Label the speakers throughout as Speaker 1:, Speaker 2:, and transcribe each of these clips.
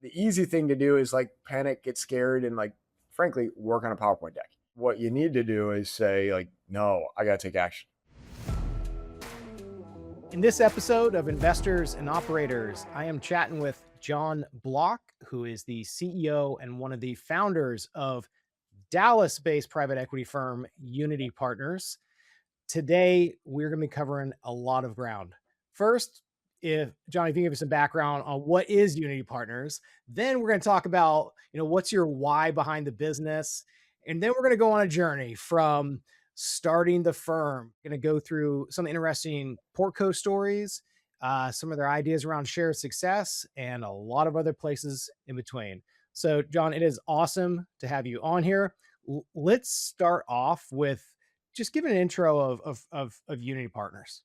Speaker 1: the easy thing to do is like panic, get scared, and like, frankly, work on a PowerPoint deck. What you need to do is say, like, no, I got to take action.
Speaker 2: In this episode of Investors and Operators, I am chatting with John Block, who is the CEO and one of the founders of Dallas based private equity firm Unity Partners. Today, we're going to be covering a lot of ground. First, if John, if you give us some background on what is Unity Partners, then we're going to talk about, what's your why behind the business, and then we're going to go on a journey from starting the firm. Going to go through some interesting Portco stories, some of their ideas around shared success, and a lot of other places in between. So, John, it is awesome to have you on here. Let's start off with just give an intro of Unity Partners.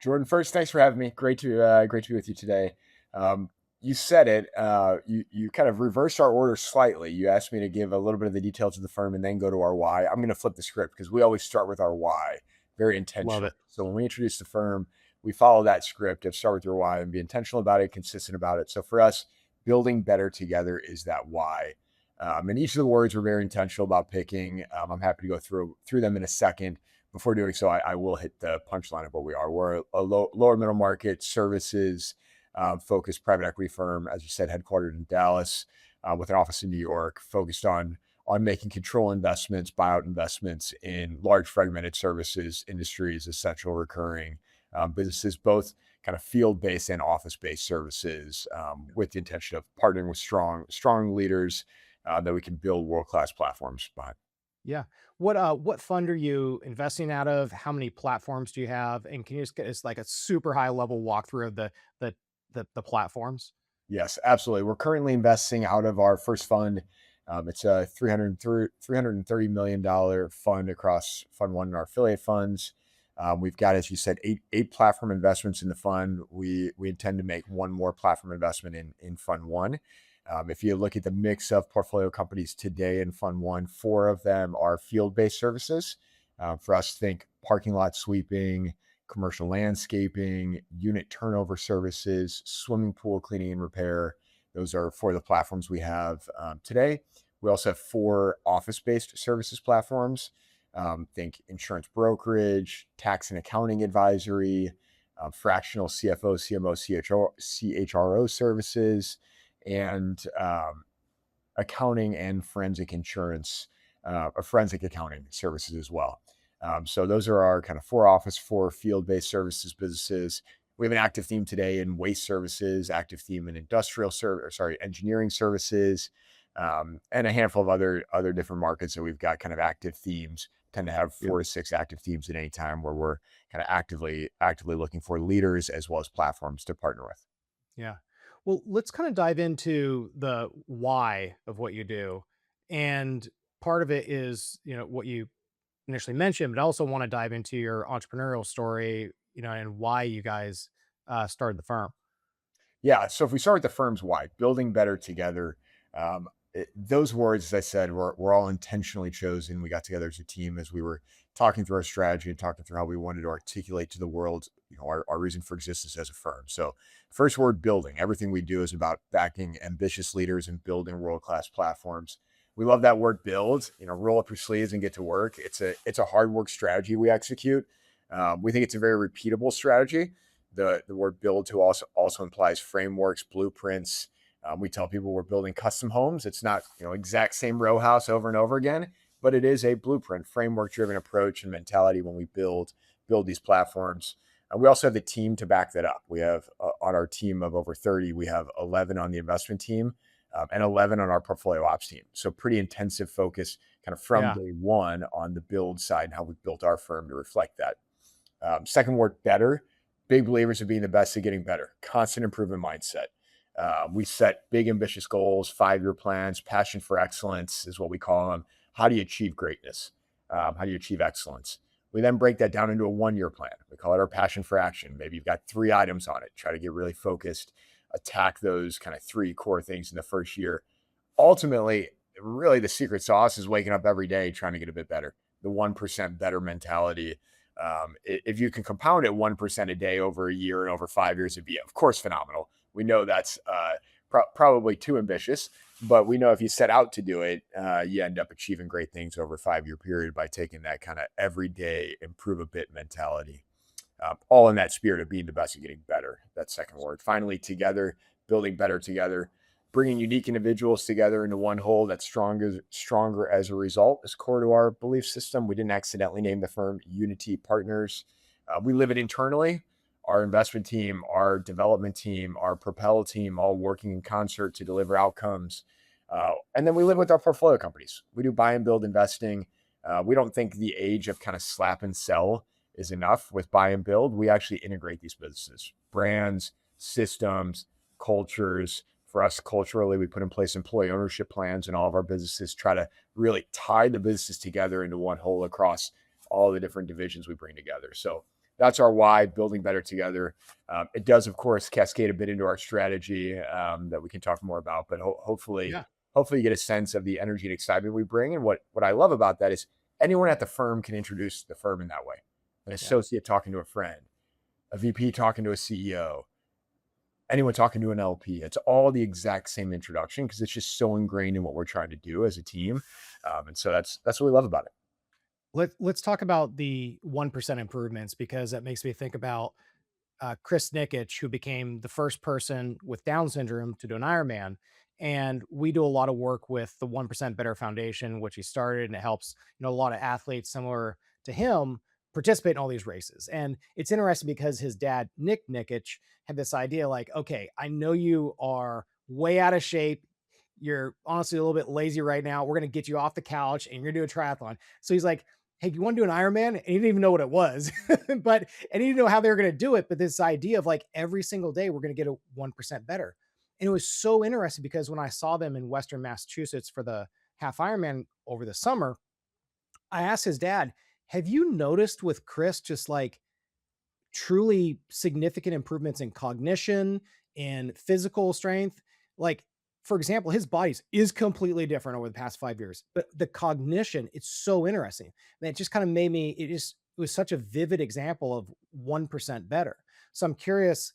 Speaker 1: Jordan, first, thanks for having me. Great to be with you today. You said it. You kind of reversed our order slightly. You asked me to give a little bit of the details of the firm and then go to our why. I'm going to flip the script because we always start with our why, very
Speaker 2: Love
Speaker 1: intentionally.
Speaker 2: it.
Speaker 1: So when we introduce the firm, we follow that script of start with your why and be intentional about it, consistent about it. So for us, building better together is that why. And each of the words were very intentional about picking. I'm happy to go through them in a second. Before doing so, I will hit the punchline of what we are. We're a lower middle market services focused private equity firm, as you said, headquartered in Dallas, with an office in New York, focused on making control investments, buyout investments in large fragmented services industries, essential recurring businesses, both kind of field-based and office-based services, with the intention of partnering with strong leaders that we can build world-class platforms behind.
Speaker 2: Yeah. What fund are you investing out of? How many platforms do you have? And can you just get us like a super high level walkthrough of the platforms?
Speaker 1: Yes, absolutely. We're currently investing out of our first fund. It's a $330 million fund across Fund One and our affiliate funds. We've got, as you said, eight platform investments in the fund. We intend to make one more platform investment in Fund One. If you look at the mix of portfolio companies today in Fund One, four of them are field-based services. For us, think parking lot sweeping, commercial landscaping, unit turnover services, swimming pool cleaning and repair. Those are four of the platforms we have today. We also have four office-based services platforms. Think insurance brokerage, tax and accounting advisory, fractional CFO, CMO, CHRO services, and accounting and forensic insurance, or forensic accounting services as well. So those are our kind of four field-based services businesses. We have an active theme today in waste services, active theme in engineering services, and a handful of other different markets that we've got kind of active themes. Tend to have
Speaker 2: Yeah.
Speaker 1: 4 to 6 active themes at any time where we're kind of actively looking for leaders as well as platforms to partner with.
Speaker 2: Yeah. Well, let's kind of dive into the why of what you do. And part of it is, what you initially mentioned, but I also want to dive into your entrepreneurial story, and why you guys started the firm.
Speaker 1: Yeah. So if we start with the firm's why, building better together, those words, as I said, were all intentionally chosen. We got together as a team as we were talking through our strategy and talking through how we wanted to articulate to the world, our reason for existence as a firm. So, first word, building. Everything we do is about backing ambitious leaders and building world-class platforms. We love that word build, roll up your sleeves and get to work. It's a hard work strategy we execute. We think it's a very repeatable strategy. The word build to also implies frameworks, blueprints. We tell people we're building custom homes. It's not exact same row house over and over again, but it is a blueprint, framework driven approach and mentality when we build these platforms. We also have the team to back that up. We have on our team of over 30, we have 11 on the investment team, and 11 on our portfolio ops team. So pretty intensive focus kind of from
Speaker 2: Yeah.
Speaker 1: day one on the build side and how we built our firm to reflect that. Second word, better. Big believers of being the best at getting better. Constant improvement mindset. We set big, ambitious goals, 5-year plans. Passion for excellence is what we call them. How do you achieve greatness? How do you achieve excellence? We then break that down into a 1-year plan. We call it our passion for action. Maybe you've got 3 items on it. Try to get really focused, attack those kind of 3 core things in the first year. Ultimately, really the secret sauce is waking up every day trying to get a bit better. The 1% better mentality. If you can compound it 1% a day over a year and over 5 years, it'd be, of course, phenomenal. We know that's Probably too ambitious, but we know if you set out to do it, you end up achieving great things over a 5 year period by taking that kind of everyday improve a bit mentality. All in that spirit of being the best and getting better. That second word. Finally, together, building better together, bringing unique individuals together into one whole that's stronger as a result is core to our belief system. We didn't accidentally name the firm Unity Partners. We live it internally. Our investment team, our development team, our Propel team, all working in concert to deliver outcomes. And then we live with our portfolio companies. We do buy and build investing. We don't think the age of kind of slap and sell is enough with buy and build. We actually integrate these businesses, brands, systems, cultures. For us, culturally, we put in place employee ownership plans in all of our businesses, try to really tie the businesses together into one whole across all the different divisions we bring together. So that's our why, building better together. It does, of course, cascade a bit into our strategy that we can talk more about, but
Speaker 2: Yeah.
Speaker 1: hopefully you get a sense of the energy and excitement we bring. And what I love about that is anyone at the firm can introduce the firm in that way. An
Speaker 2: Yeah.
Speaker 1: associate talking to a friend, a VP talking to a CEO, anyone talking to an LP. It's all the exact same introduction because it's just so ingrained in what we're trying to do as a team. And so that's what we love about it.
Speaker 2: Let's talk about the 1% improvements because that makes me think about Chris Nikic, who became the first person with Down syndrome to do an Ironman. And we do a lot of work with the 1% Better Foundation, which he started, and it helps, a lot of athletes similar to him participate in all these races. And it's interesting because his dad, Nick Nikic, had this idea like, okay, I know you are way out of shape. You're honestly a little bit lazy right now. We're going to get you off the couch and you're going to do a triathlon. So he's like, hey, you want to do an Ironman? And he didn't even know what it was, but and he didn't know how they were going to do it. But this idea of like every single day we're going to get a 1% better. And it was so interesting because when I saw them in Western Massachusetts for the half Ironman over the summer, I asked his dad, have you noticed with Chris just like truly significant improvements in cognition and physical strength? Like, for example, his body is completely different over the past 5 years, but the cognition, it's so interesting. And it just kind of made me, it was such a vivid example of 1% better. So I'm curious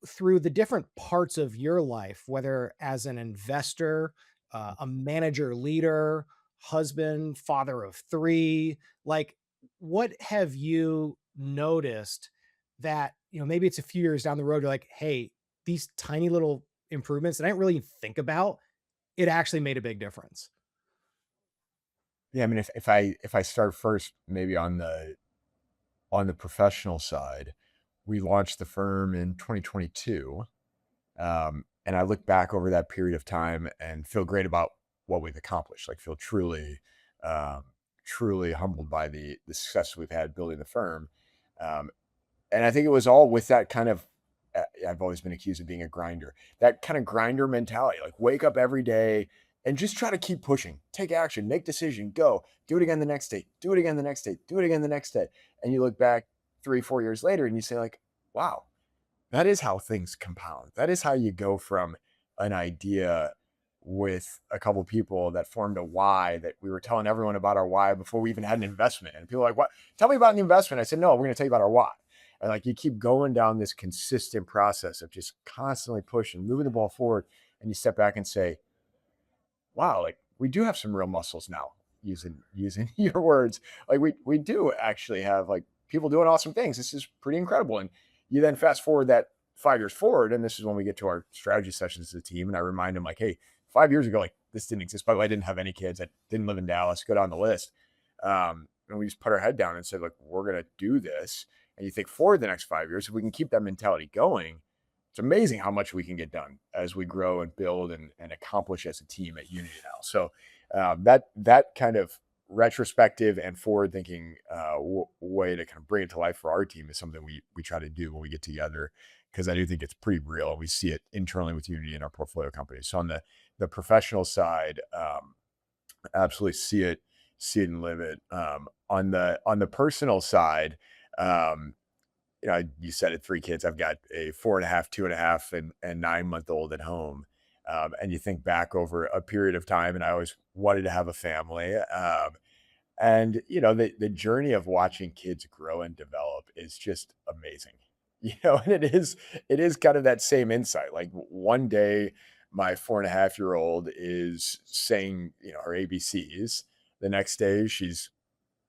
Speaker 2: through the different parts of your life, whether as an investor, a manager, leader, husband, father of three, like what have you noticed that, maybe it's a few years down the road, you're like, hey, these tiny little improvements that I didn't really think about, it actually made a big difference.
Speaker 1: Yeah, I mean, if I start first, maybe on the professional side, we launched the firm in 2022. And I look back over that period of time and feel great about what we've accomplished. Like feel um, truly humbled by the success we've had building the firm. Um, and I think it was all with that kind of. I've always been accused of being a grinder. That kind of grinder mentality. Like wake up every day and just try to keep pushing. Take action. Make decision. Go. Do it again the next day. Do it again the next day. Do it again the next day. And you look back 3 4 years later and you say like, wow, that is how things compound. That is how you go from an idea with a couple people that formed a why that we were telling everyone about our why before we even had an investment. And people are like, what? Tell me about the investment. I said, no, we're going to tell you about our why. And like you keep going down this consistent process of just constantly pushing, moving the ball forward. And you step back and say, wow, like we do have some real muscles now, using your words. Like we do actually have like people doing awesome things. This is pretty incredible. And you then fast forward that 5 years forward, and this is when we get to our strategy sessions as a team. And I remind them like, hey, 5 years ago, like this didn't exist. By the way, I didn't have any kids. I didn't live in Dallas. Go down the list. And we just put our head down and said, like, we're gonna do this. And you think forward the next 5 years, if we can keep that mentality going, it's amazing how much we can get done as we grow and build and accomplish as a team at Unity now. So that kind of retrospective and forward thinking way to kind of bring it to life for our team is something we try to do when we get together because I do think it's pretty real. We see it internally with Unity in our portfolio companies. So on the professional side, absolutely see it and live it. On the personal side. Um, you said it, 3 kids. I've got a 4.5, 2.5, and 9 month old at home. And you think back over a period of time, and I always wanted to have a family. And the journey of watching kids grow and develop is just amazing. And it is kind of that same insight. Like one day, my 4.5-year-old is saying, her ABCs. The next day, she's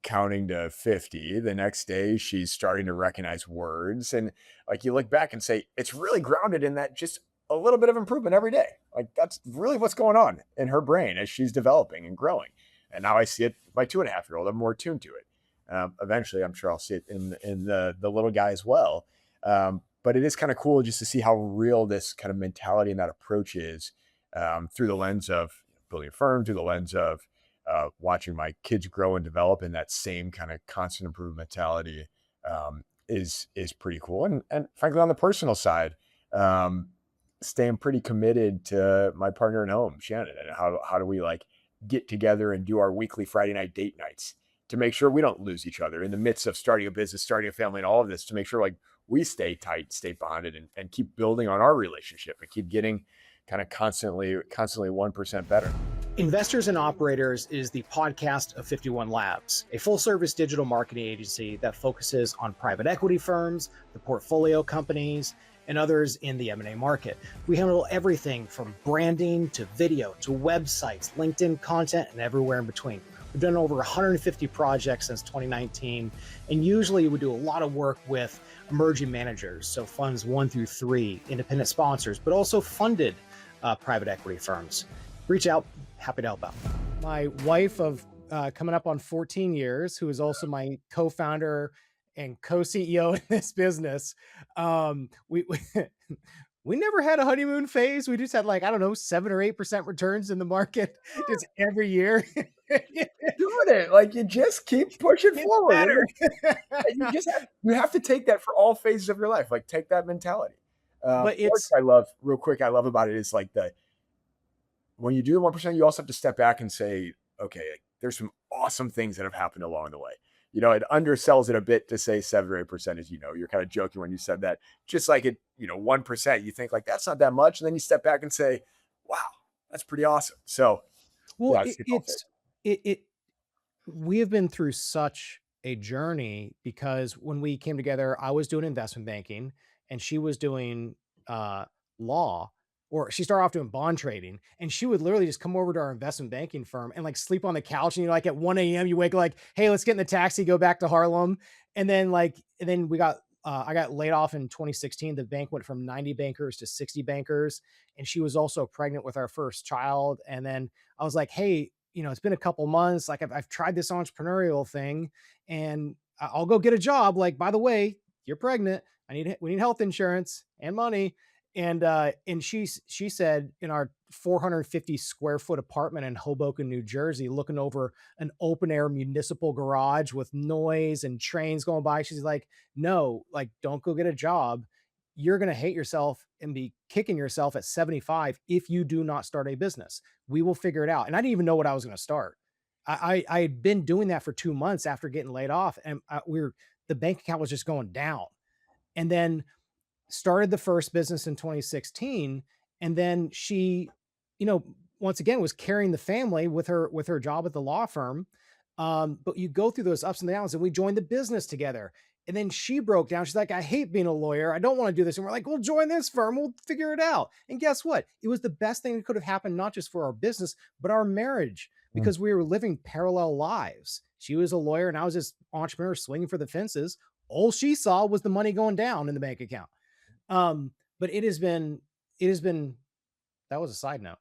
Speaker 1: counting to 50. The next day, she's starting to recognize words. And like you look back and say, it's really grounded in that just a little bit of improvement every day. Like that's really what's going on in her brain as she's developing and growing. And now I see it with my 2.5-year-old. I'm more tuned to it. Eventually, I'm sure I'll see it in the little guy as well. But it is kind of cool just to see how real this kind of mentality and that approach is, through the lens of building a firm, through the lens of watching my kids grow and develop in that same kind of constant improvement mentality, is pretty cool. And frankly, on the personal side, um, staying pretty committed to my partner at home, Shannon, and how do we like get together and do our weekly Friday night date nights to make sure we don't lose each other in the midst of starting a business, starting a family, and all of this, to make sure like we stay tight, stay bonded, and keep building on our relationship and keep getting kind of constantly 1% better.
Speaker 2: Investors and Operators is the podcast of 51 Labs, a full service digital marketing agency that focuses on private equity firms, the portfolio companies, and others in the M&A market. We handle everything from branding to video to websites, LinkedIn content, and everywhere in between. We've done over 150 projects since 2019, and usually we do a lot of work with emerging managers, so funds 1 through 3, independent sponsors, but also funded private equity firms. Reach out, happy to help out. My wife of coming up on 14 years, who is also my co-founder and co-CEO in this business, we we never had a honeymoon phase. We just had like, I don't know, 7 or 8% returns in the market just every year.
Speaker 1: Doing it like you just keep pushing
Speaker 2: It's
Speaker 1: forward.
Speaker 2: better.
Speaker 1: And you have to take that for all phases of your life. Like take that mentality.
Speaker 2: But
Speaker 1: What
Speaker 2: it's
Speaker 1: I love, real quick, I love about it is like the when you do the 1%, you also have to step back and say, okay, like, there's some awesome things that have happened along the way. It undersells it a bit to say 7 or 8%, as you're kind of joking when you said that. Just like 1%, you think like that's not that much. And then you step back and say, wow, that's pretty awesome. So
Speaker 2: well,
Speaker 1: yeah,
Speaker 2: it,
Speaker 1: it's all
Speaker 2: it's it we have been through such a journey because when we came together, I was doing investment banking and she was doing law, or she started off doing bond trading, and she would literally just come over to our investment banking firm and like sleep on the couch. And like at 1 a.m., you wake like, hey, let's get in the taxi, go back to Harlem. And then I got laid off in 2016. The bank went from 90 bankers to 60 bankers. And she was also pregnant with our first child. And then I was like, hey, it's been a couple months. Like I've tried this entrepreneurial thing and I'll go get a job. Like, by the way, you're pregnant. We need health insurance and money. And she said in our 450 square foot apartment in Hoboken, New Jersey, looking over an open air municipal garage with noise and trains going by. She's like, no, like don't go get a job. You're going to hate yourself and be kicking yourself at 75 if you do not start a business. We will figure it out. And I didn't even know what I was going to start. I had been doing that for 2 months after getting laid off, and the bank account was just going down. And then started the first business in 2016. And then she, you know, once again was carrying the family with her job at the law firm. But you go through those ups and downs, and we joined the business together. And then she broke down. She's like, I hate being a lawyer. I don't want to do this. And we're like, well, join this firm. We'll figure it out. And guess what? It was the best thing that could have happened, not just for our business, but our marriage,
Speaker 1: fair.
Speaker 2: because we were living parallel lives. She was a lawyer and I was this entrepreneur swinging for the fences. All she saw was the money going down in the bank account. But it has been, that was a side note.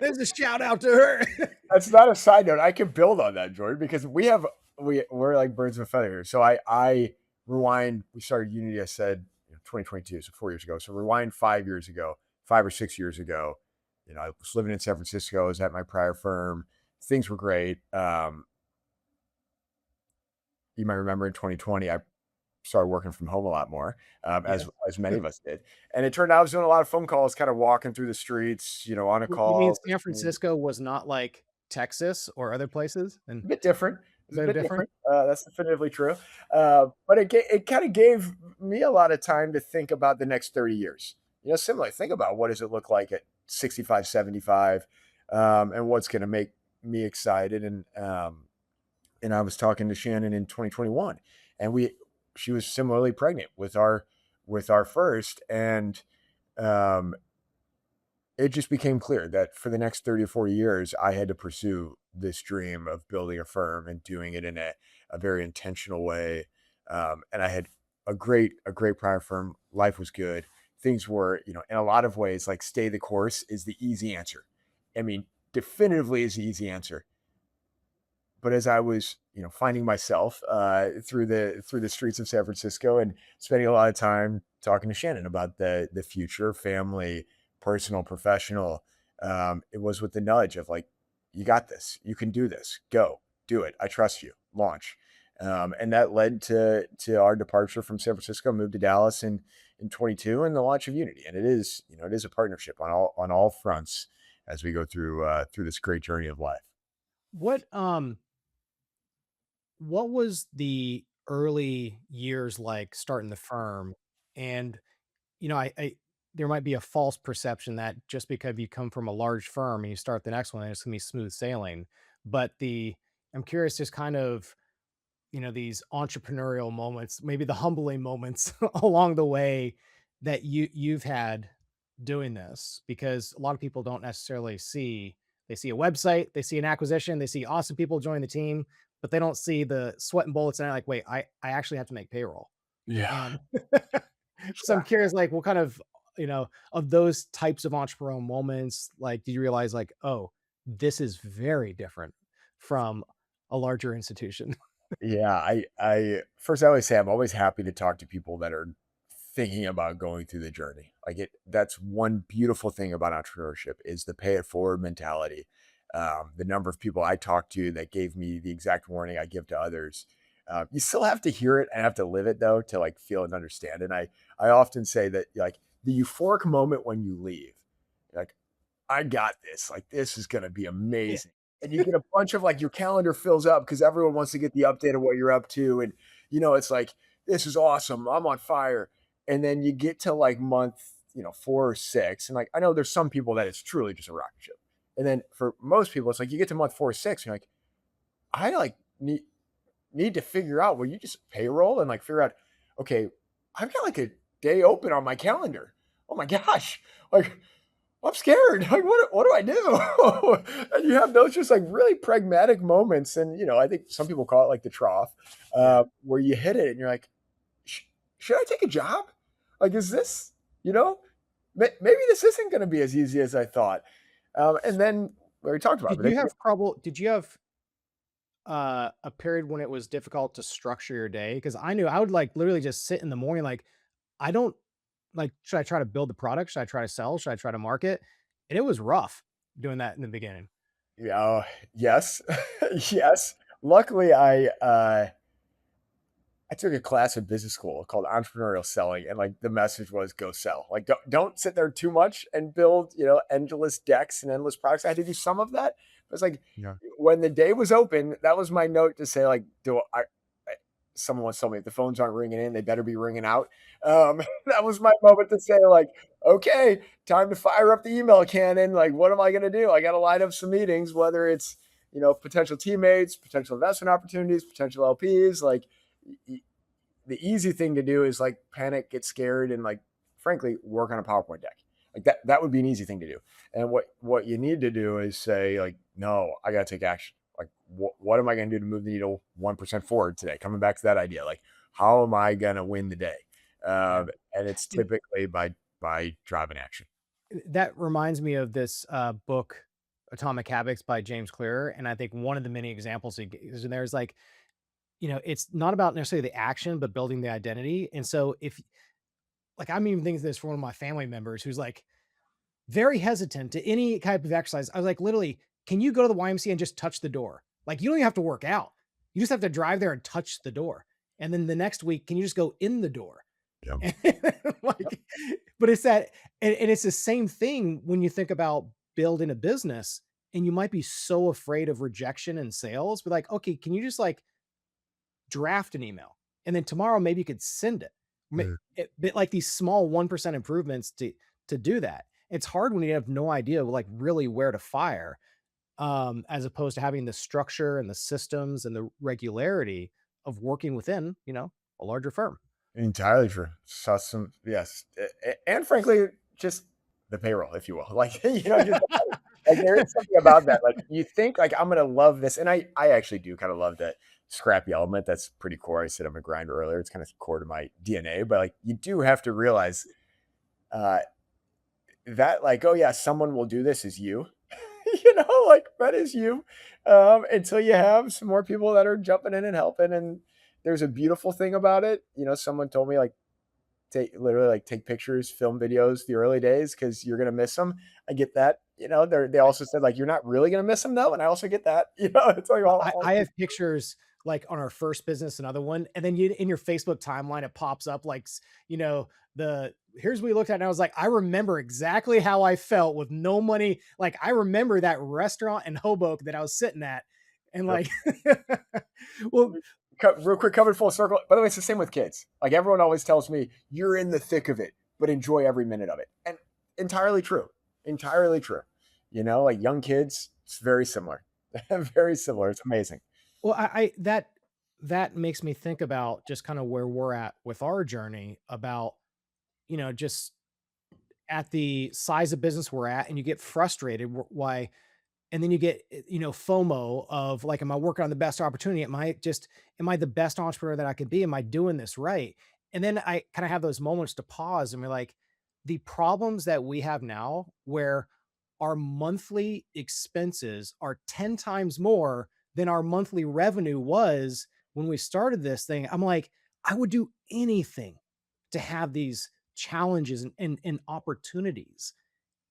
Speaker 2: There's a shout out to her.
Speaker 1: That's not a side note. I can build on that, Jordan, because we're like birds of a feather here. So I rewind. We started Unity, I said, 2022, so 4 years ago. So rewind 5 years ago, 5 or 6 years ago. I was living in San Francisco. I was at my prior firm. Things were great. You might remember in 2020, I started working from home a lot more,
Speaker 2: Yeah.
Speaker 1: as many of us did. And it turned out I was doing a lot of phone calls, kind of walking through the streets, on a
Speaker 2: You mean
Speaker 1: call,
Speaker 2: San
Speaker 1: listening.
Speaker 2: Francisco was not like Texas or other places? And
Speaker 1: A bit different.
Speaker 2: a
Speaker 1: It's a
Speaker 2: bit
Speaker 1: bit
Speaker 2: different?
Speaker 1: different. That's definitively true. But it kind of gave me a lot of time to think about the next 30 years. Similarly, think about what does it look like at 65, 75, and what's going to make me excited. And I was talking to Shannon in 2021, and she was similarly pregnant with our first, and um, it just became clear that for the next 30 or 40 years, I had to pursue this dream of building a firm and doing it in a very intentional way. And I had a great prior firm. Life was good. Things were, in a lot of ways, like stay the course is the easy answer. I mean, definitively is the easy answer. But as I was, finding myself through the streets of San Francisco and spending a lot of time talking to Shannon about the future, family, personal, professional, it was with the nudge of like, you got this, you can do this, go do it, I trust you, launch, and that led to our departure from San Francisco, moved to Dallas in 22, and the launch of Unity, and it is a partnership on all fronts as we go through this great journey of life.
Speaker 2: What what was the early years like starting the firm? And I there might be a false perception that just because you come from a large firm and you start the next one, it's gonna be smooth sailing. But the I'm curious, just kind of, these entrepreneurial moments, maybe the humbling moments along the way that you've had doing this, because a lot of people don't necessarily see. They see a website, they see an acquisition, they see awesome people join the team, but they don't see the sweat and bullets and they're like, wait, I actually have to make payroll.
Speaker 1: Yeah.
Speaker 2: And so I'm curious, like, what kind of those types of entrepreneurial moments, like, did you realize, like, oh, this is very different from a larger institution?
Speaker 1: Yeah, I first I always say I'm always happy to talk to people that are thinking about going through the journey. Like that's one beautiful thing about entrepreneurship is the pay it forward mentality. The number of people I talked to that gave me the exact warning I give to others. You still have to hear it and have to live it though to like feel and understand. And I often say that like the euphoric moment when you leave, like I got this. Like, this is gonna be
Speaker 2: Yeah.
Speaker 1: amazing. And you get a bunch of like your calendar fills up because everyone wants to get the update of what you're up to. And it's like, this is awesome. I'm on fire. And then you get to like month, 4 or 6. And like I know there's some people that it's truly just a rocket ship. And then for most people, it's like you get to month 4 or 6, and you're like, I like need to figure out where you just payroll and like figure out, okay, I've got like a day open on my calendar. Oh my gosh. Like I'm scared. Like, what do I do? And you have those just like really pragmatic moments. And, I think some people call it like the trough,
Speaker 2: Yeah.
Speaker 1: where you hit it and you're like, "Sh- should I take a job? Like, is this, you know, maybe this isn't going to be as easy as I thought." And then we talked about
Speaker 2: Did
Speaker 1: it.
Speaker 2: you have trouble did you have, a period when it was difficult to structure your day? Because I knew I would, like, literally just sit in the morning, like, I don't like, should I try to build the product? Should I try to sell? Should I try to market? And it was rough doing that in the beginning.
Speaker 1: Yeah, yes, yes. Luckily, I took a class in business school called entrepreneurial selling, and like the message was go sell. Like don't sit there too much and build, endless decks and endless products. I had to do some of that. But it's like
Speaker 2: Yeah.
Speaker 1: when the day was open, that was my note to say, like, do someone once told me if the phones aren't ringing in, they better be ringing out. That was my moment to say, like, okay, time to fire up the email cannon. Like, what am I gonna do? I gotta line up some meetings, whether it's potential teammates, potential investment opportunities, potential LPs, like the easy thing to do is like panic, get scared, and like frankly work on a PowerPoint deck. Like that would be an easy thing to do. And what you need to do is say like, no, I got to take action. Like what am I going to do to move the needle 1% forward today? Coming back to that idea, like how am I going to win the day?
Speaker 2: Yeah.
Speaker 1: And it's
Speaker 2: And
Speaker 1: typically by driving action.
Speaker 2: that reminds me of this, book, Atomic Habits by James Clear, and I think one of the many examples he gives in there is like, it's not about necessarily the action, but building the identity. And so if like, I'm even thinking this for one of my family members who's like very hesitant to any type of exercise. I was like, literally, can you go to the YMCA and just touch the door? Like, you don't even have to work out. You just have to drive there and touch the door. And then the next week, can you just go in the door?
Speaker 1: Yeah.
Speaker 2: And like, but it's that, and it's the same thing when you think about building a business and you might be so afraid of rejection in sales, but like, okay, can you just like draft an email, and then tomorrow maybe you could send it. But like these small 1% improvements to do that. It's hard when you have no idea like really where to fire, as opposed to having the structure and the systems and the regularity of working within, a larger firm.
Speaker 1: Entirely true. Saw some, yes, and frankly, just the payroll, if you will. Like, just like there is something about that. Like you think like I'm gonna love this, and I actually do kind of love that scrappy element. That's pretty core. I said I'm a grinder earlier. It's kind of core to my DNA. But like you do have to realize uh, that like, oh yeah, someone will do this is you. Like that is you. Until you have some more people that are jumping in and helping. And there's a beautiful thing about it. Someone told me like take pictures, film videos the early days because you're gonna miss them. I get that. They also said like you're not really gonna miss them though, and I also get that. It's like all
Speaker 2: I have pictures like on our first business, another one, and then you in your Facebook timeline, it pops up like, the here's what we looked at. And I was like, I remember exactly how I felt with no money. Like, I remember that restaurant in Hoboken that I was sitting at. And
Speaker 1: Yep.
Speaker 2: like, well,
Speaker 1: Real quick, coming full circle. By the way, it's the same with kids. Like everyone always tells me, you're in the thick of it, but enjoy every minute of it. And entirely true. Entirely true. Like young kids, it's very similar. Very similar. It's amazing.
Speaker 2: well, that makes me think about just kind of where we're at with our journey about, just at the size of business we're at, and you get frustrated why. And then you get, FOMO of like, am I working on the best opportunity? Am I the best entrepreneur that I could be? Am I doing this right? And then I kind of have those moments to pause and be like, the problems that we have now where our monthly expenses are 10 times more than our monthly revenue was when we started this thing. I'm like, I would do anything to have these challenges and opportunities.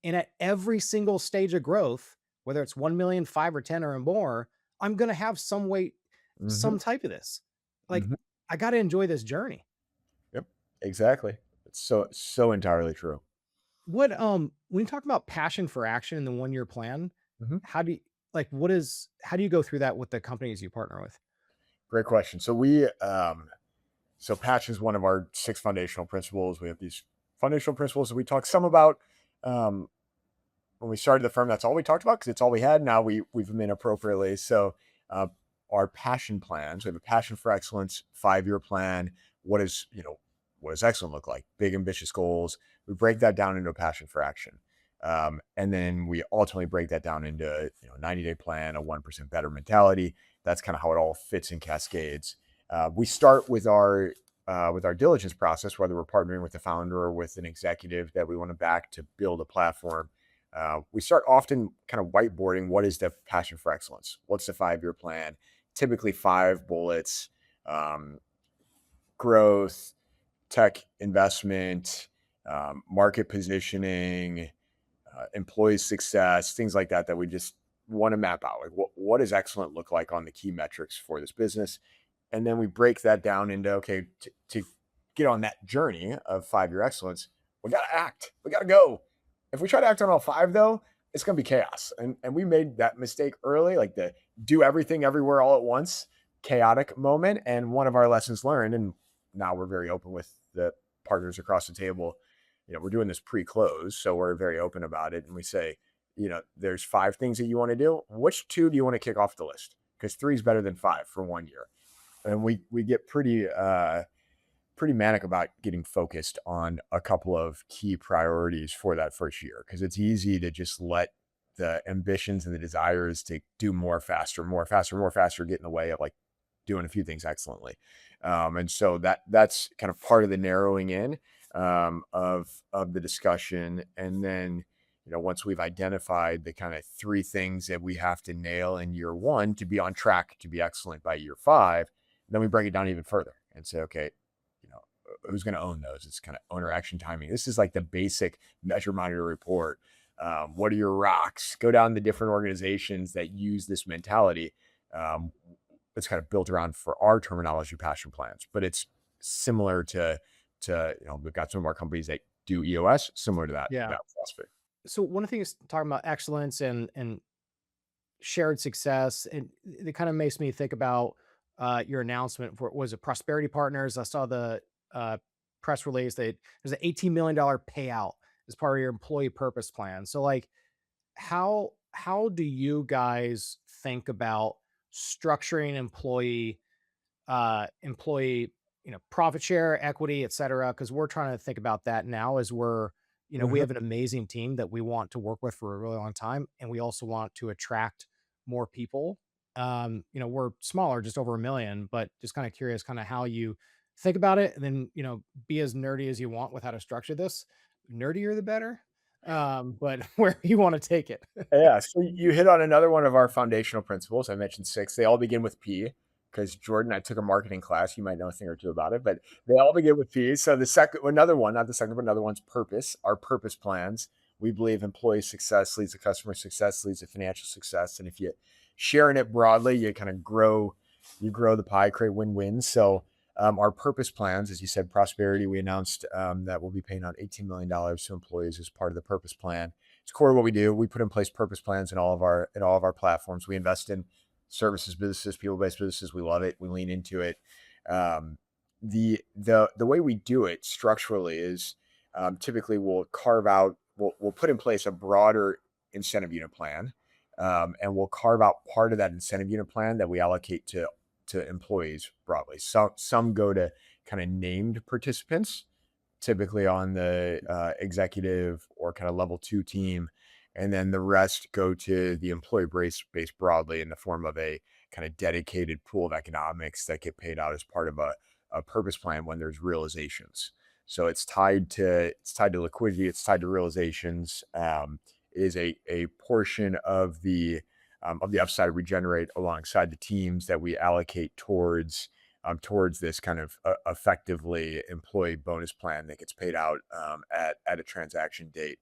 Speaker 2: And at every single stage of growth, whether it's 1 million, 5 or 10 or more, I'm going to have
Speaker 1: Hmm.
Speaker 2: some type of this. Like,
Speaker 1: Hmm.
Speaker 2: I got to enjoy this journey.
Speaker 1: Yep. Exactly. It's so entirely true.
Speaker 2: When you talk about passion for action in the 1 year plan,
Speaker 1: Hmm.
Speaker 2: how do you, how do you go through that with the companies you partner with?
Speaker 1: Great question. So passion is one of our six foundational principles. We have these foundational principles that we talk some about. Um, when we started the firm, that's all we talked about because it's all we had. Now we've been appropriately. So uh, our passion plans, we have a passion for excellence 5 year plan. What does excellent look like? Big ambitious goals. We break that down into a passion for action. And then we ultimately break that down into 90-day plan, a 1% better mentality. That's kind of how it all fits in cascades. We start with our diligence process, whether we're partnering with the founder or with an executive that we want to back to build a platform. We start often kind of whiteboarding what is the passion for excellence? What's the 5 year plan? Typically 5 bullets: um, growth, tech investment, market positioning, employee success, things like that, that we just want to map out. Like, what does excellent look like on the key metrics for this business? And then we break that down into, okay, to get on that journey of 5 year excellence, we got to act. We got to go. If we try to act on all five, though, it's going to be chaos. And we made that mistake early, like the do everything everywhere all at once, chaotic moment. And one of our lessons learned, and now we're very open with the partners across the table. We're doing this pre-close, so we're very open about it. And we say, there's 5 things that you want to do. Which 2 do you want to kick off the list? Because 3 is better than 5 for 1 year. And we get pretty manic about getting focused on a couple of key priorities for that first year, because it's easy to just let the ambitions and the desires to do more faster, more faster, more faster get in the way of like doing a few things excellently. And so that's kind of part of the narrowing in of the discussion. And then once we've identified the kind of 3 things that we have to nail in year 1 to be on track to be excellent by year 5, then we break it down even further and say, okay, you know, who's going to own those? It's kind of owner action timing. This is like the basic measure, monitor, report. What are your rocks? Go down the different organizations that use this mentality. Um, it's kind of built around, for our terminology, passion plans, but it's similar to we've got some of our companies that do EOS, similar to
Speaker 2: Yeah.
Speaker 1: that philosophy.
Speaker 2: So one of the things talking about excellence and shared success, and it kind of makes me think about your announcement for, was it Prosperity Partners? I saw the uh, press release that there's an $18 million payout as part of your employee purpose plan. So like, how do you guys think about structuring employee profit share, equity, et cetera, because we're trying to think about that now as we
Speaker 1: Mhm.
Speaker 2: have an amazing team that we want to work with for a really long time. And we also want to attract more people. We're smaller, just over 1 million, but just kind of curious kind of how you think about it and then, be as nerdy as you want with how to structure this. Nerdier the better. But where you want to take it.
Speaker 1: Yeah, so you hit on another one of our foundational principles. I mentioned 6. They all begin with P because Jordan, I took a marketing class. You might know a thing or two about it, but they all begin with P. So the second another one, not the second, but another one's purpose, our purpose plans. We believe employee success leads to customer success, leads to financial success. And if you sharing it broadly, you grow the pie, create win-wins. So our purpose plans, as you said, prosperity, we announced that we'll be paying out $18 million to employees as part of the purpose plan. It's core to what we do. We put in place purpose plans in all of our platforms. We invest in services businesses, people-based businesses. We love it. We lean into it. Um, the way we do it structurally is typically we'll put in place a broader incentive unit plan, and we'll carve out part of that incentive unit plan that we allocate to employees broadly. Some go to kind of named participants, typically on the executive or kind of level 2 team. And then the rest go to the employee base broadly in the form of a kind of dedicated pool of economics that get paid out as part of a purpose plan when there's realizations. So it's tied to liquidity, it's tied to realizations. It is a portion of the upside we generate alongside the teams that we allocate towards this kind of effectively employee bonus plan that gets paid out at a transaction date.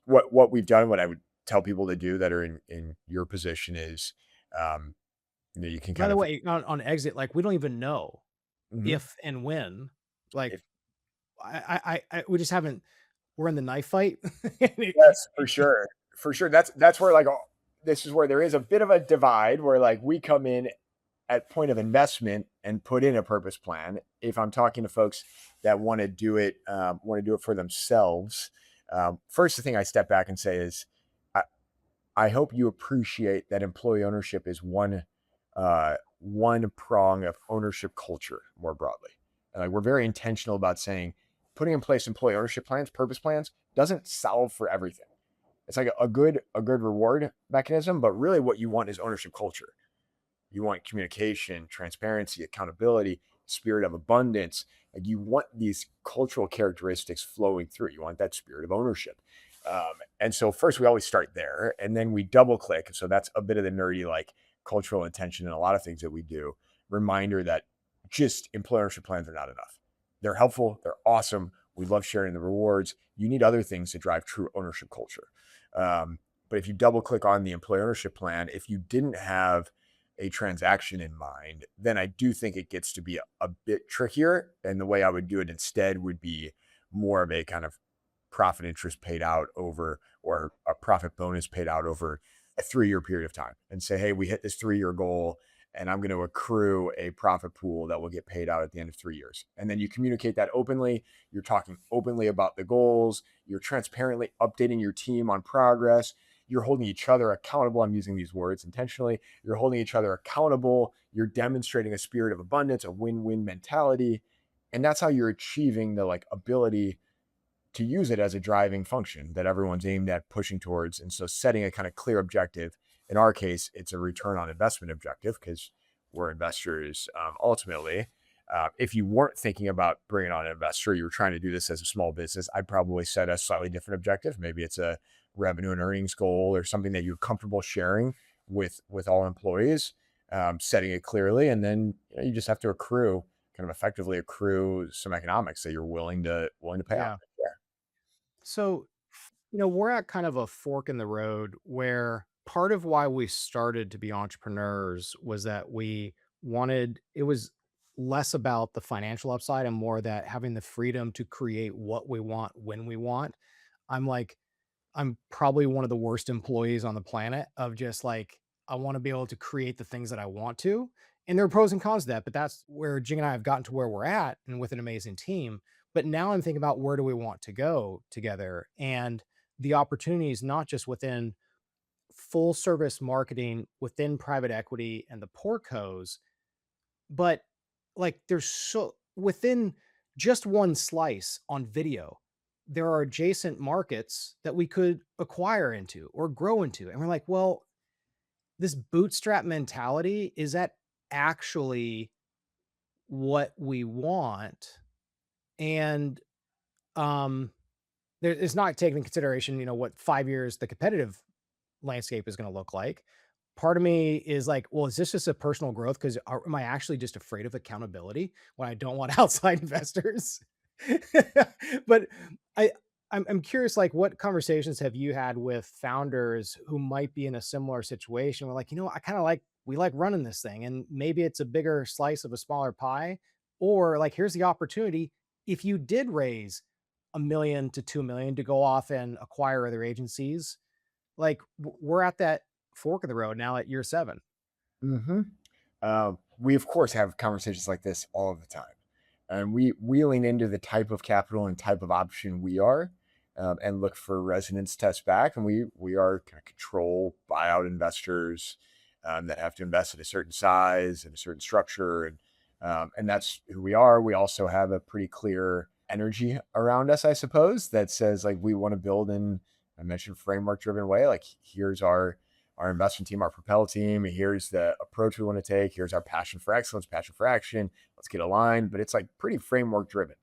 Speaker 1: What we've done, what I would tell people to do that are in your position is, um, you can
Speaker 2: By
Speaker 1: kind
Speaker 2: the
Speaker 1: of
Speaker 2: way, on exit, like, we don't even know
Speaker 1: Mhm.
Speaker 2: if and when. Like,
Speaker 1: If
Speaker 2: we just haven't we're in the knife fight. And
Speaker 1: yes, for sure. That's where this is where there is a bit of a divide where like we come in at point of investment and put in a purpose plan. If I'm talking to folks that want to do it for themselves, first the thing I step back and say is, I, I hope you appreciate that employee ownership is one prong of ownership culture more broadly. And like we're very intentional about saying putting in place employee ownership plans, purpose plans doesn't solve for everything. It's like a good reward mechanism, but really what you want is ownership culture. You want communication, transparency, accountability, spirit of abundance. Like you want these cultural characteristics flowing through. You want that spirit of ownership. And so first we always start there and then we double click. So that's a bit of the nerdy, like cultural intention in a lot of things that we do. Reminder that just employee ownership plans are not enough. They're helpful. They're awesome. We love sharing the rewards. You need other things to drive true ownership culture. But if you double click on the employee ownership plan, if you didn't have a transaction in mind, then I do think it gets to be a bit trickier. And the way I would do it instead would be more of a kind of profit interest paid out over, or a profit bonus paid out over a 3-year period of time and say, hey, we hit this 3-year goal and I'm going to accrue a profit pool that will get paid out at the end of 3 years. And then you communicate that openly. You're talking openly about the goals. You're transparently updating your team on progress. You're holding each other accountable. I'm using these words intentionally. You're holding each other accountable. You're demonstrating a spirit of abundance, a win-win mentality. And that's how you're achieving the like ability to use it as a driving function that everyone's aimed at pushing towards. And so setting a kind of clear objective. In our case, it's a return on investment objective because we're investors ultimately. If you weren't thinking about bringing on an investor, you were trying to do this as a small business, I'd probably set a slightly different objective. Maybe it's a revenue and earnings goal or something that you're comfortable sharing with all employees, setting it clearly, and then you just have to kind of effectively accrue some economics that you're willing to pay out.
Speaker 2: yeah.
Speaker 1: Yeah.
Speaker 2: So, we're at kind of a fork in the road where part of why we started to be entrepreneurs was that it was less about the financial upside and more that having the freedom to create what we want when we want. I'm like, I'm probably one of the worst employees on the planet of just like, I want to be able to create the things that I want to. And there are pros and cons to that, but that's where Jing and I have gotten to where we're at and with an amazing team. But now I'm thinking about where do we want to go together and the opportunities, not just within full service marketing, within private equity and the portcos, but like there's so within just one slice on video, there are adjacent markets that we could acquire into or grow into. And we're like, well, this bootstrap mentality, is that actually what we want? And um it's not taking into consideration, what 5 years the competitive landscape is going to look like. Part of me is like, well, is this just a personal growth? Because am I actually just afraid of accountability when I don't want outside investors? But I, I'm curious, like, what conversations have you had with founders who might be in a similar situation? We're like, I kind of like, we like running this thing, and maybe it's a bigger slice of a smaller pie, or like, here's the opportunity. If you did raise 1 million to 2 million to go off and acquire other agencies, like, we're at that fork of the road now at year 7.
Speaker 1: Hmm. We of course have conversations like this all the time, and we lean into the type of capital and type of option we are, and look for resonance tests back. And we are kind of control buyout investors, that have to invest at a certain size and a certain structure, and that's who we are. We also have a pretty clear energy around us, I suppose, that says like we want to build in. I mentioned framework driven way. Like here's our investment team, our Propel team. Here's the approach we want to take. Here's our passion for excellence, passion for action. Let's get aligned. But it's like pretty framework driven.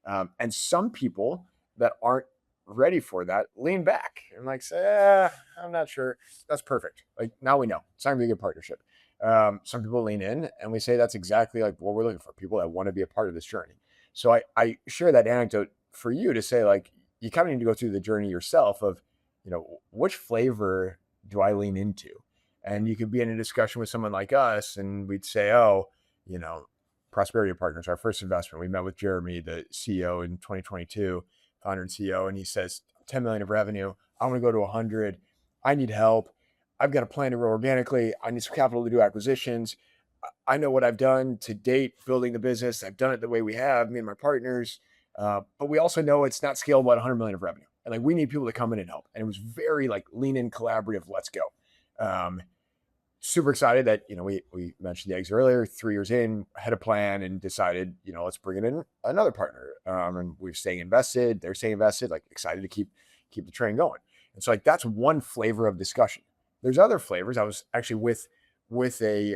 Speaker 1: And some people that aren't ready for that lean back and like say, I'm not sure. That's perfect. Like now we know it's not gonna be a good partnership. Some people lean in and we say that's exactly like what we're looking for, people that want to be a part of this journey. So I share that anecdote for you to say like you kind of need to go through the journey yourself of, which flavor do I lean into? And you could be in a discussion with someone like us, and we'd say, oh, you know, Prosperity Partners, our first investment. We met with Jeremy, the CEO in 2022, founder and CEO, and he says, 10 million of revenue. I want to go to 100. I need help. I've got a plan to grow organically. I need some capital to do acquisitions. I know what I've done to date building the business. I've done it the way we have, me and my partners. But we also know it's not scalable at 100 million of revenue. And like we need people to come in and help. And it was very like lean in, collaborative. Let's go. Um, Super excited that we mentioned the eggs earlier. 3 years in, had a plan and decided let's bring in another partner. And we're staying invested. They're staying invested. Like excited to keep the train going. And so like that's one flavor of discussion. There's other flavors. I was actually with a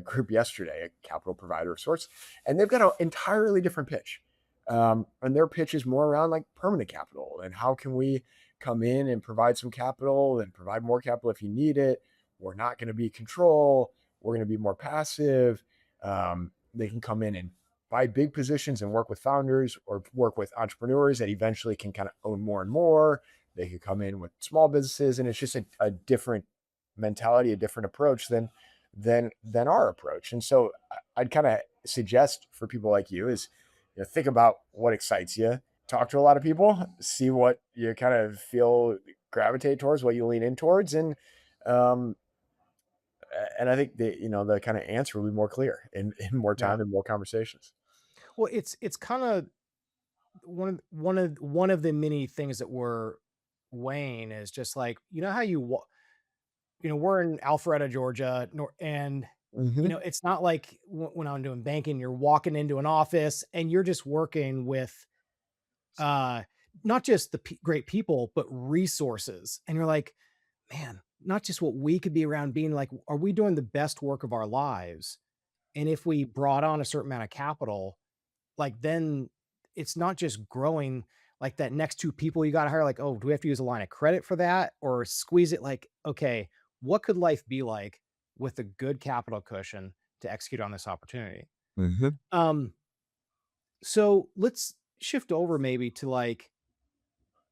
Speaker 1: group yesterday, a capital provider of sorts, and they've got an entirely different pitch. And their pitch is more around like permanent capital and how can we come in and provide some capital and provide more capital if you need it. We're not going to be control. We're going to be more passive. They can come in and buy big positions and work with founders or work with entrepreneurs that eventually can kind of own more and more. They could come in with small businesses, and it's just a different mentality, a different approach than our approach. And so I'd kind of suggest for people like you is think about what excites you, talk to a lot of people, see what you kind of feel gravitate towards, what you lean in towards, um, and I think the kind of answer will be more clear in more
Speaker 2: Yeah.
Speaker 1: time and more conversations.
Speaker 2: Well, it's kind of one of the many things that we're weighing is just like, how we're in Alpharetta, Georgia, and
Speaker 1: Hmm.
Speaker 2: it's not like when I'm doing banking, you're walking into an office and you're just working with uh not just the great people, but resources. And you're like, man, not just what we could be around being like, are we doing the best work of our lives? And if we brought on a certain amount of capital, like then it's not just growing like that next two people you got to hire. Like, oh, do we have to use a line of credit for that or squeeze it? Like, okay, what could life be like with a good capital cushion to execute on this opportunity?
Speaker 1: Hmm.
Speaker 2: Um, so let's shift over maybe to like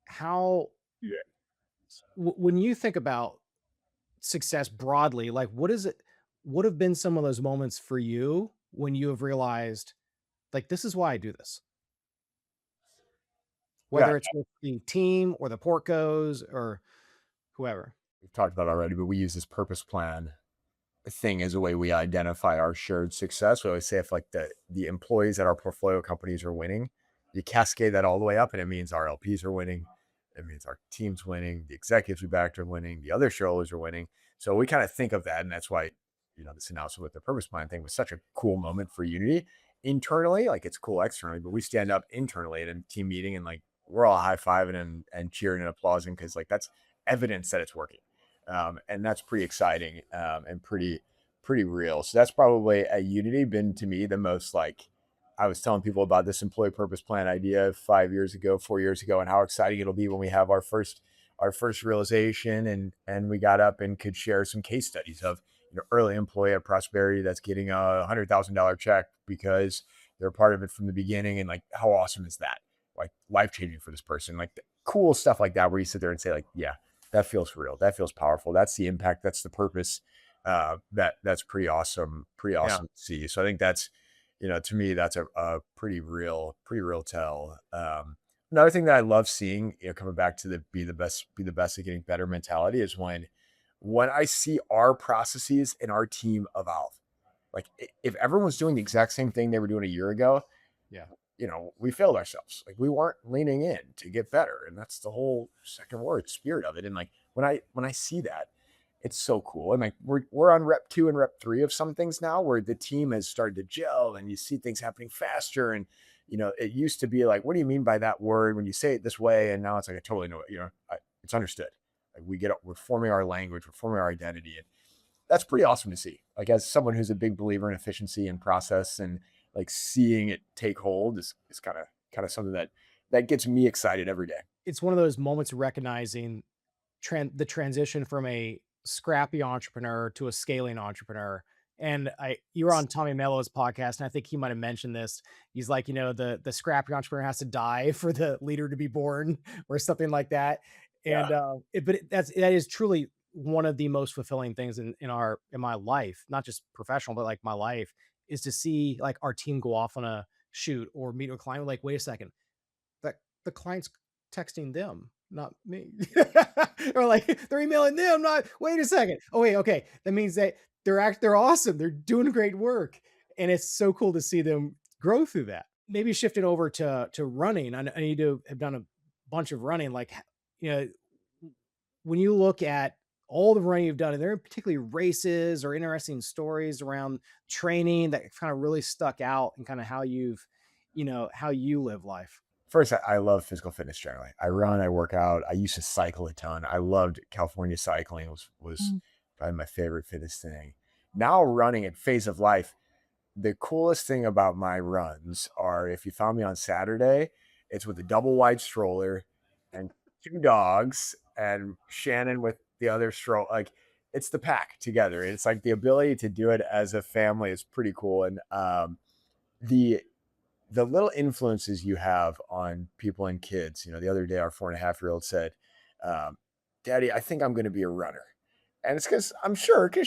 Speaker 2: how
Speaker 1: Yeah.
Speaker 2: when you think about success broadly, like what is it? What have been some of those moments for you when you have realized like this is why I do this?
Speaker 1: Yeah.
Speaker 2: Whether it's with the team or the portcos or whoever.
Speaker 1: We've talked about it already, but we use this purpose plan thing as a way we identify our shared success. We always say if like the employees at our portfolio companies are winning, you cascade that all the way up, and it means our LPs are winning. It means our team's winning, the executives we backed are winning, the other shareholders are winning. So we kind of think of that, and that's why this announcement with the purpose plan thing was such a cool moment for unity internally. Like it's cool externally, but we stand up internally at a team meeting and like we're all high fiving and cheering and applauding because like that's evidence that it's working. And that's pretty exciting and pretty real. So that's probably at Unity been to me the most like I was telling people about this employee purpose plan idea 5 years ago, 4 years ago, and how exciting it'll be when we have our first realization and we got up and could share some case studies of early employee at Prosperity that's getting a $100,000 check because they're part of it from the beginning. And like, how awesome is that? Like life changing for this person, like cool stuff like that, where you sit there and say like, yeah, that feels real. That feels powerful. That's the impact. That's the purpose. That's pretty
Speaker 2: Yeah.
Speaker 1: awesome to see. So I think that's, to me, that's a pretty real tell. Another thing that I love seeing, coming back to the be the best at getting better mentality is when I see our processes and our team evolve. Like if everyone was doing the exact same thing they were doing a year ago,
Speaker 2: Yeah.
Speaker 1: we failed ourselves. Like we weren't leaning in to get better. And that's the whole second word, spirit of it. And like when I see that, it's so cool. And like we're on rep 2 and rep 3 of some things now where the team has started to gel and you see things happening faster. And it used to be like, what do you mean by that word when you say it this way? And now it's like I totally know it, it's understood. Like we're forming our language, we're forming our identity. And that's pretty awesome to see. Like as someone who's a big believer in efficiency and process and like seeing it take hold is kind of something that gets me excited every day.
Speaker 2: It's one of those moments of recognizing the transition from a scrappy entrepreneur to a scaling entrepreneur. And you were on Tommy Mello's podcast, and I think he might have mentioned this. He's like, the scrappy entrepreneur has to die for the leader to be born, or something like that. And
Speaker 1: Yeah.
Speaker 2: that is truly one of the most fulfilling things in my life, not just professional, but like my life, is to see like our team go off on a shoot or meet a client. Like, wait a second, that the client's texting them, not me. Or like they're emailing them, not wait a second. Oh wait, okay. That means that they're awesome. They're doing great work. And it's so cool to see them grow through that. Maybe shifting over to running. I need to have done a bunch of running. Like, you know, when you look at all the running you've done, are there particularly races or interesting stories around training that kind of really stuck out and kind of how you live life?
Speaker 1: First, I love physical fitness generally. I run, I work out. I used to cycle a ton. I loved California cycling. Was probably my favorite fitness thing. Now running at phase of life, the coolest thing about my runs are if you found me on Saturday, it's with a double wide stroller and two dogs and Shannon with the other stroller. Like it's the pack together. It's like the ability to do it as a family is pretty cool. And the the little influences you have on people and kids. The other day, our 4.5-year-old said, Daddy, I think I'm going to be a runner. And it's because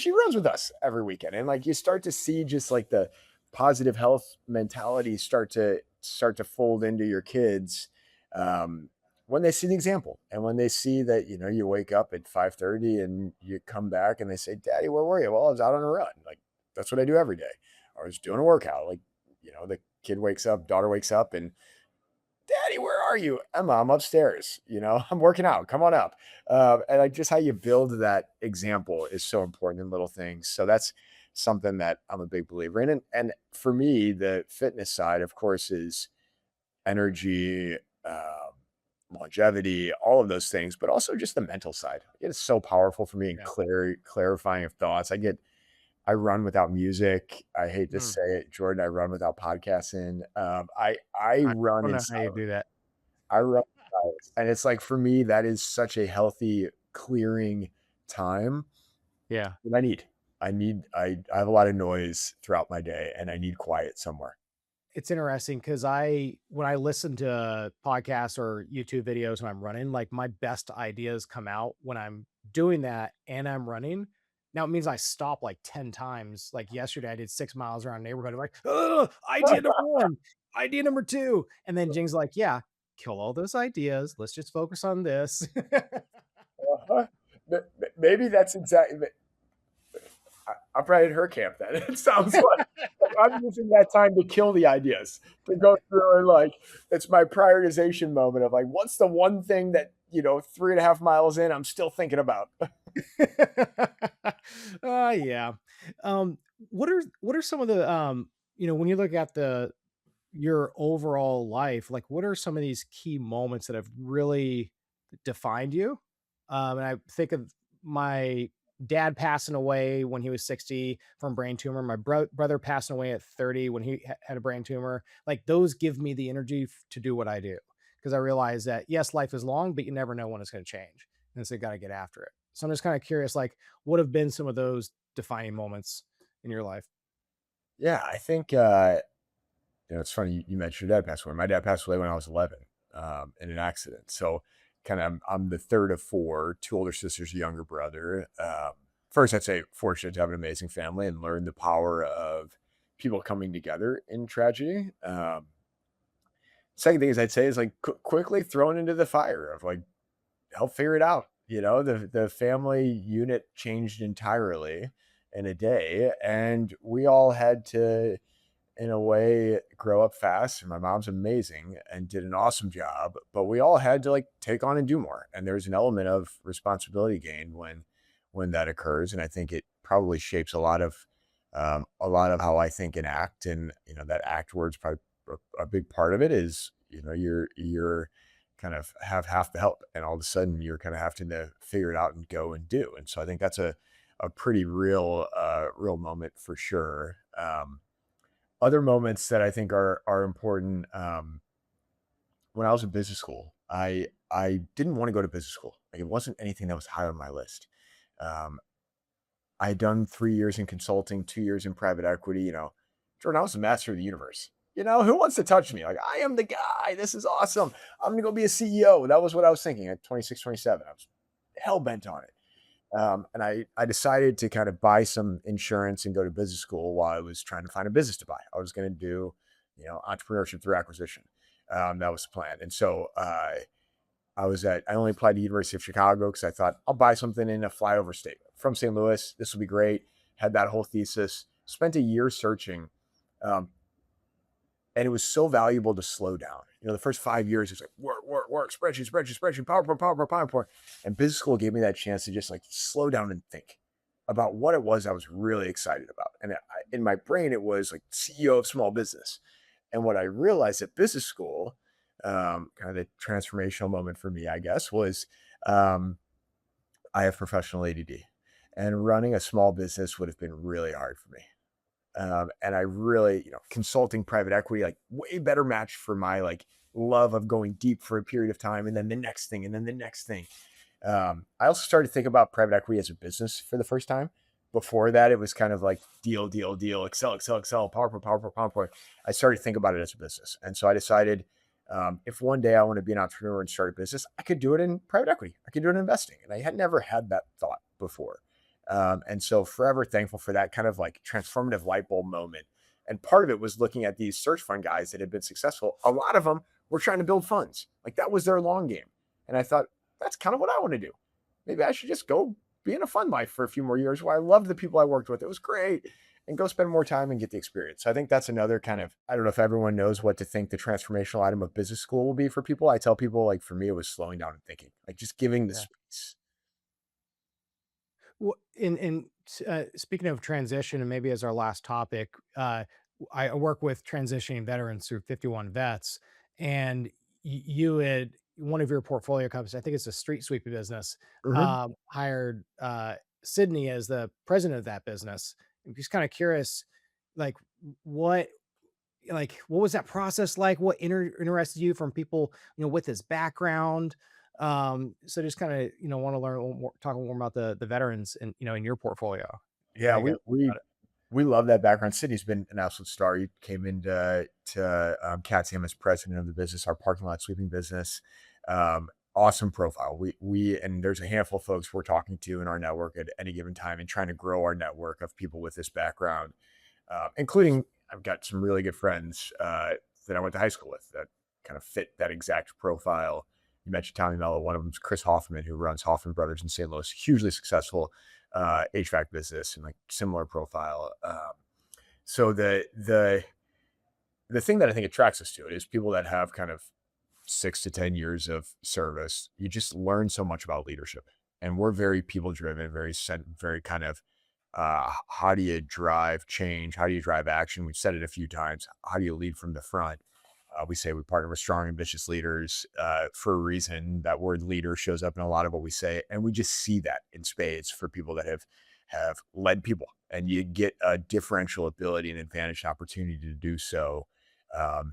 Speaker 1: she runs with us every weekend. And like you start to see just like the positive health mentality start to fold into your kids when they see the example and when they see that, you wake up at 5:30 and you come back and they say, Daddy, where were you? Well, I was out on a run. Like that's what I do every day. I was doing a workout. Like, the kid wakes up, daughter wakes up, and Daddy, where are you? Emma, I'm upstairs. I'm working out. Come on up. And like just how you build that example is so important in little things. So that's something that I'm a big believer in. And for me, the fitness side, of course, is energy, longevity, all of those things, but also just the mental side. It's so powerful for me in
Speaker 2: Yeah.
Speaker 1: clarifying of thoughts. I run without music. I hate to
Speaker 2: Mm.
Speaker 1: say it, Jordan. I run without podcasting. I
Speaker 2: I
Speaker 1: run
Speaker 2: don't
Speaker 1: in
Speaker 2: know how you
Speaker 1: silence.
Speaker 2: do that.
Speaker 1: I run in silence, and it's like for me that is such a healthy clearing time
Speaker 2: Yeah.
Speaker 1: that I need. I have a lot of noise throughout my day, and I need quiet somewhere.
Speaker 2: It's interesting because when I listen to podcasts or YouTube videos when I'm running, like my best ideas come out when I'm doing that and I'm running. Now it means I stop like 10 times. Like yesterday, I did 6 miles around the neighborhood. I'm like, oh, idea number one, idea number two. And then Jing's like, yeah, kill all those ideas. Let's just focus on this.
Speaker 1: Uh-huh. Maybe that's exactly. I'm probably in her camp then. It sounds like I'm using that time to kill the ideas, to go through and like, it's my prioritization moment of like, what's the one thing that, 3.5 miles in, I'm still thinking about.
Speaker 2: Yeah. Um, what are some of the when you look at your overall life, like what are some of these key moments that have really defined you? And I think of my dad passing away when he was 60 from brain tumor, my brother passing away at 30 when he had a brain tumor. Like those give me the energy to do what I do because I realize that yes, life is long, but you never know when it's going to change. And so you got to get after it. So I'm just kind of curious, like, what have been some of those defining moments in your life?
Speaker 1: Yeah, I think it's funny you mentioned your dad passed away. My dad passed away when I was 11 in an accident. So kind of I'm the third of four, two older sisters, a younger brother. First, I'd say fortunate to have an amazing family and learn the power of people coming together in tragedy. Second thing is I'd say is like quickly thrown into the fire of like help figure it out. The family unit changed entirely in a day, and we all had to in a way grow up fast. And my mom's amazing and did an awesome job, but we all had to like take on and do more. And there's an element of responsibility gained when that occurs. And I think it probably shapes a lot of how I think and act. And that act word's probably a big part of it is, you're kind of have half the help and all of a sudden you're kind of having to figure it out and go and do. And so I think that's a pretty real moment for sure. Other moments that I think are important, when I was in business school, I didn't wanna go to business school. Like, it wasn't anything that was high on my list. Um, I had done 3 years in consulting, 2 years in private equity, Jordan, I was the master of the universe. Who wants to touch me? Like, I am the guy. This is awesome. I'm gonna go be a CEO. That was what I was thinking at 26, 27. I was hell bent on it. And I decided to kind of buy some insurance and go to business school while I was trying to find a business to buy. I was going to do, entrepreneurship through acquisition. That was the plan. And so I only applied to University of Chicago because I thought I'll buy something in a flyover state from St. Louis. This will be great. Had that whole thesis. Spent a year searching. Um, and it was so valuable to slow down. The first 5 years, it's like work, spreadsheet, PowerPoint. And business school gave me that chance to just like slow down and think about what it was I was really excited about. And in my brain, it was like CEO of small business. And what I realized at business school, kind of the transformational moment for me, I guess, was um, I have professional ADD. And running a small business would have been really hard for me. And I really, consulting private equity, like way better match for my like love of going deep for a period of time and then the next thing and then the next thing. I also started to think about private equity as a business for the first time. Before that, it was kind of like deal, Excel, PowerPoint. I started to think about it as a business. And so I decided if one day I want to be an entrepreneur and start a business, I could do it in private equity. I could do it in investing. And I had never had that thought before. And so forever thankful for that kind of like transformative light bulb moment. And part of it was looking at these search fund guys that had been successful. A lot of them were trying to build funds. Like that was their long game. And I thought, that's kind of what I want to do. Maybe I should just go be in a fund life for a few more years where I loved the people I worked with. It was great. And go spend more time and get the experience. So I think that's another kind of, I don't know if everyone knows what to think the transformational item of business school will be for people. I tell people, like, for me, it was slowing down and thinking, like just giving the
Speaker 2: Yeah.
Speaker 1: space.
Speaker 2: Well, speaking of transition, and maybe as our last topic, I work with transitioning veterans through 51 Vets, and you had one of your portfolio companies, I think it's a street sweeping business,
Speaker 1: Mhm.
Speaker 2: hired Sydney as the president of that business. I'm just kind of curious, like what what was that process like? What interested you from people, with his background? So just kind of, want to learn a little more, talk a little more about the veterans in, in your portfolio.
Speaker 1: Yeah,
Speaker 2: How you
Speaker 1: we
Speaker 2: got
Speaker 1: we
Speaker 2: about it.
Speaker 1: we love that background. Sydney's been an absolute star. He came into CATSAM as president of the business, our parking lot sweeping business. Awesome profile. We and there's a handful of folks we're talking to in our network at any given time and trying to grow our network of people with this background, including I've got some really good friends that I went to high school with that kind of fit that exact profile. You mentioned Tommy Mello. One of them is Chris Hoffman, who runs Hoffman Brothers in St. Louis, hugely successful HVAC business and like similar profile. So the thing that I think attracts us to it is people that have kind of 6 to 10 years of service. You just learn so much about leadership, and we're very people driven, very kind of. How do you drive change? How do you drive action? We've said it a few times. How do you lead from the front? We say we partner with strong, ambitious leaders for a reason. That word leader shows up in a lot of what we say, and we just see that in spades for people that have led people, and you get a differential ability and advantage opportunity to do so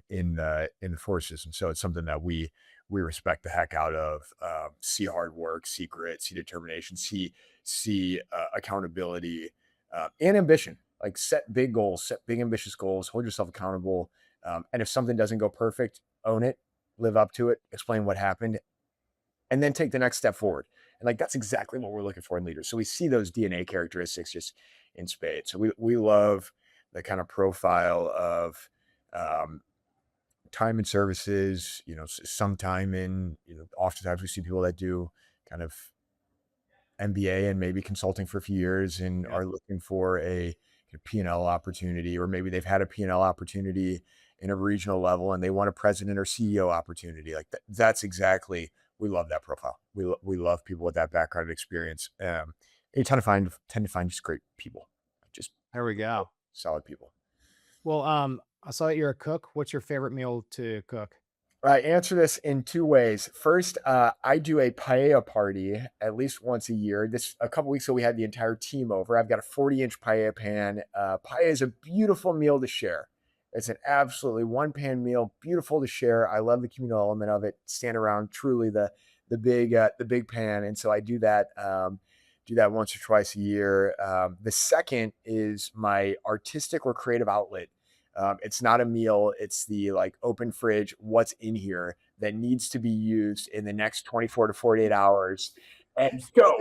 Speaker 1: in the forces. And so it's something that we respect the heck out of. See hard work, see grit, see determination, see accountability and ambition. Like set big goals, set big ambitious goals, hold yourself accountable. And if something doesn't go perfect, own it, live up to it, explain what happened, and then take the next step forward. And like that's exactly what we're looking for in leaders. So we see those DNA characteristics just in spades. So we love the kind of profile of um, time and services. Some time in. Oftentimes we see people that do kind of MBA and maybe consulting for a few years and
Speaker 2: Yeah.
Speaker 1: are looking for a P&L opportunity, or maybe they've had a P&L opportunity in a regional level and they want a president or CEO opportunity. Like that's exactly, we love that profile. We love people with that background and experience. You tend to find just great people, just
Speaker 2: There we go.
Speaker 1: solid people.
Speaker 2: Well, I saw that you're a cook. What's your favorite meal to cook?
Speaker 1: I answer this in 2 ways. First, I do a paella party at least once a year. This a couple weeks ago, we had the entire team over. I've got a 40-inch paella pan. Paella is a beautiful meal to share. It's an absolutely one-pan meal, beautiful to share. I love the communal element of it. Stand around truly the big pan, and so I do that once or twice a year. The second is my artistic or creative outlet. It's not a meal. It's the like open fridge. What's in here that needs to be used in the next 24 to 48 hours? And go.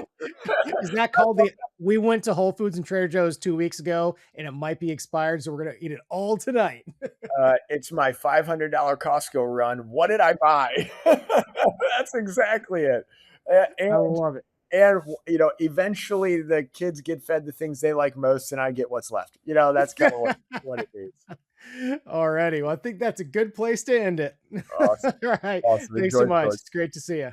Speaker 2: Is that called the we went to Whole Foods and Trader Joe's 2 weeks ago, and it might be expired, so we're gonna eat it all tonight.
Speaker 1: It's my $500 Costco run. What did I buy? That's exactly it. And
Speaker 2: I love it.
Speaker 1: eventually the kids get fed the things they like most, and I get what's left. That's kind of what it is.
Speaker 2: Alrighty. Well, I think that's a good place to end it.
Speaker 1: Awesome,
Speaker 2: All right.
Speaker 1: awesome.
Speaker 2: Thanks so
Speaker 1: Enjoy the
Speaker 2: much.
Speaker 1: coach.
Speaker 2: It's great to see you.